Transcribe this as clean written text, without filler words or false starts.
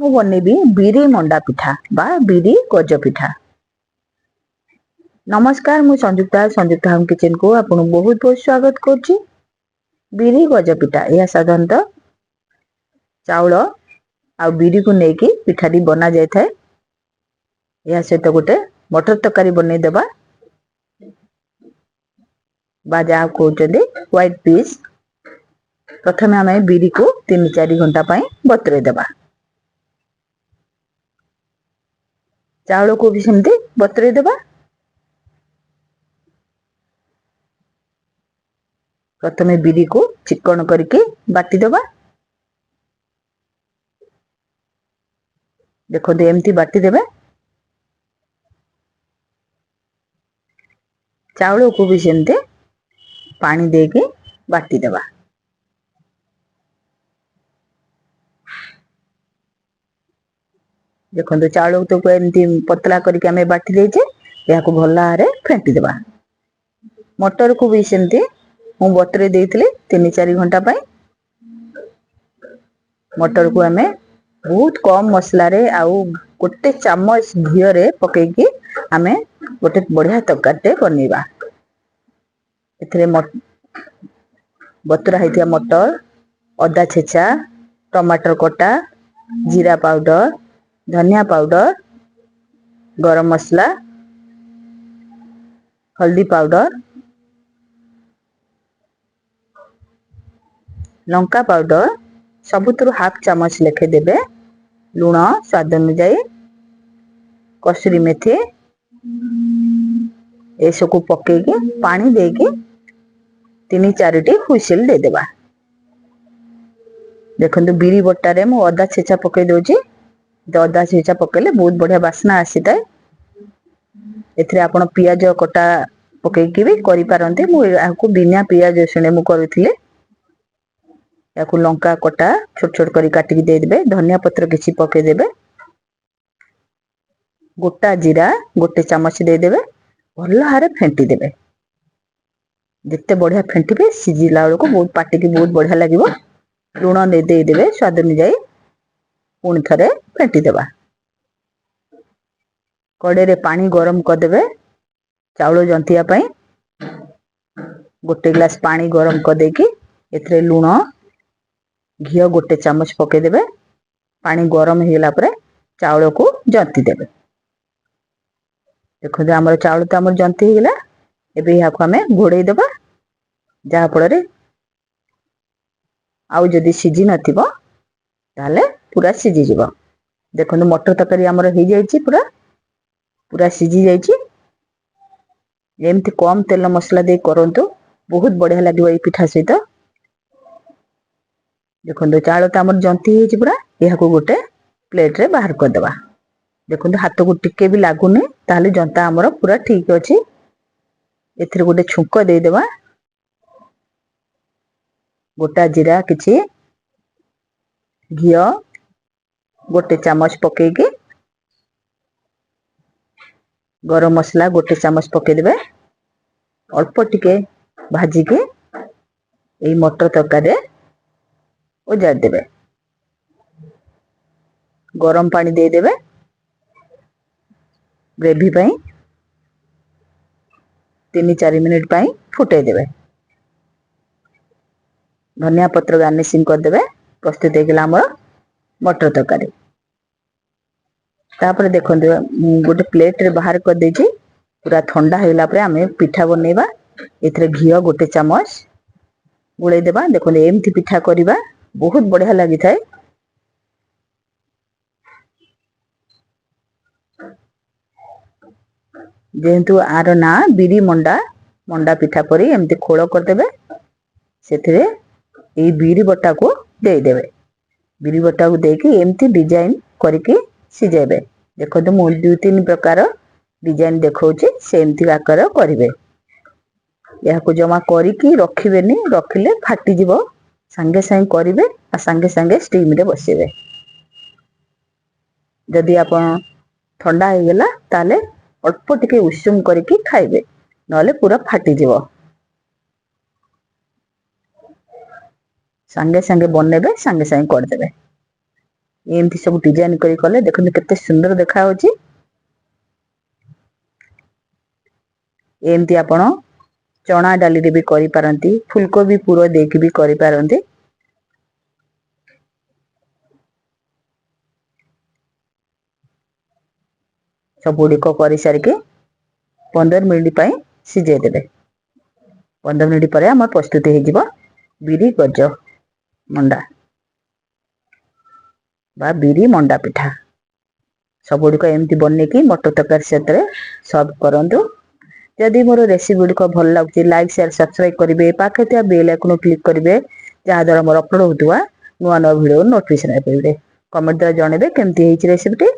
ମୁଁ ବନେଇବି ବିରି ମଣ୍ଡା ପିଠା ବା ବିରି ଗଜ ପିଠା। नमस्कार मु संयुक्ता होम किचन को आपन बहुत बहुत स्वागत करुच्ची। बिरी गज पिठा यह साधारणतः चाउल आ बिरी को लेकिन पिठाटी बना जाए था। यह सहित गोटे मटर तरकारी बनई देबा बा जहाँ कहते व्हाइट पीस। प्रथमे आम बिरी को 3-4 घंटा बतुरे देबा। चाउल को भी सेमती बतुरे देबा। प्रथमे बिरी को चिकन करके बाटी देबा। देखो एमती बाटी देबे। चाउल को भी सेमती पानी देके बाटी देबा। देखो चाउल तो एमती पतला करके हमें बाटी देचे। या को भल भाव फेंटी देबा। मटर को भी सेमती मु बतुरे देइथिले 3-4 घंटा पाई। मटर को हमें बहुत कम मसला रे आउ गोटे चामच घी रे पकेकी हमें गोटे बढ़िया तरकारीटे बनैबा। एथिरे बतुरा हैतिया मटर, अदा छेचा, टमाटर कटा, जीरा पाउडर, धनिया पाउडर, गरम मसला, हल्दी पाउडर, लंका पाउडर सबुतु हाफ चामच लेखे देबे। लुण स्वाद अनुसार, कसुरी मेथी ए सबको पकेकी पानी देके 3-4 हुइसिल दे देबा। देखंतु बिरी बट्टा रे मु अदा छेचा पके दोची। अदा छेचा पकेले बहुत बढ़िया बास्ना आसी थाए। एथिरे आपण पियाज कटा पकेकी भी करि पारंते। मु याकू बिना पियाज रसुण मु करिथिले। याकू लंका कटा छोट छोट करी काटिकी दे देबे। धनिया पत्र किछि पके देबे। गोटा जीरा गोटे चामच दे देबे। भल भाव फेंटी देबे। जिते बढ़िया फेंटीबे सिझिला बेलको बहुत पाटी की बहुत बढ़िया लागिवो। लुण दे देबे स्वाद अनुसार। पुणी थरे फेंटी देबा। कड़े रे पानी गरम कर देबे चाउल जंतिया पई। गोटे ग्लास पानी गरम कर देकी एथरे लुण घी गोटे चामच पके देबे। पानी गरम हेला परे चाउल को जंती देबे। देखो हमर चाउल तो हमर जंती हेला। एबे या को हमें घोड़े देबा। जहा फल रे आउ जदी सिझी नथिबो ताले पूरा सिझी जिवो। देखो मटर तरकारी हमर हो जाइछि पूरा सिझी जाइछि। एमती कम तेल मसला दे करंतु बहुत बढ़िया लागिवो ए पिठा सहित। देखो चाउल तो हमर जंती हेछि पूरा। या को गोटे प्लेट रे बाहर कर देबा। देखो हाथ को टिके भी लागुनी ताले जंता हमर पूरा ठीक अछि। एथिरे गोटे छुंक दे देबा। गोटा जीरा किछि घी गोटे चामच पकेकी गरम मसला गोटे चामच पके देबे। अल्प टिके भाजी के ए मटर तरकारी उजार देबे। गरम पानी दे देबे ग्रेवी पई 3-4 मिनिट पई फुटे देबे। धनिया पत्र गार्निशिंग कर देबे। प्रस्तुत हे गेला हमर मटर तरकारी। तापर देखंतु गोटे प्लेट रे बाहर कर देछि। पूरा ठंडा हेला परे हमें पिठा बनेबा। एथरे घी गोटे चामच गुळे देबा। देखो एमथि पिठा करिबा बहुत बढ़िया लागि थाए। जेहेतु आर ना बिरी मंडा पिठा परी एमती खोल कर देबे। सेथिरे ए बिरी बट्टा को दे देबे। बिरी बट्टा को देके एमती डिजाइन करके सिजेबे। देखो तो मु 2-3 प्रकार डिजाइन देखौछि सेमती आकार करिवे। या को जमा करिकी रखिबेनी रखिले फाटी जिवो। संगे संगे करिवे आ संगे संगे स्टीम रे बसिबे। जदि आपण ठंडा हे गेला ताले अल्प टिके उषुम करके खाइबे नले पूरा फाटी जिवो। संगे संगे बनेबे संगे संगे कर देबे। एमती सब डिजाइन करी कले देखते केते सुंदर देखा होची। एमती आपण चना डाली रे भी करि पारंती, फुलकोबी पूरा देके भी करि पारंती। सब गुड़िक कर सारिके 15 मिनिट पर सिझे देबे। 15 मिनिट पर आम प्रस्तुत हो बिरी गज मंडा बा बिरी मंडा पिठा। सब गुड़िक एमती बनैकी मटर तरकारी सहित सर्व करंतु। जदि मोर रेसिपी गुड़िक भल लगे लाइक शेयर सब्सक्राइब करेंगे, पाखे थी बेल आइकन क्लिक करेंगे जहाँद्वारा मोर अपलोड होता नुआ नुआ भिडियो नोटिफिकेशन पाइबे। कमेंट द्वारा जनइबे केमती रेसिपी।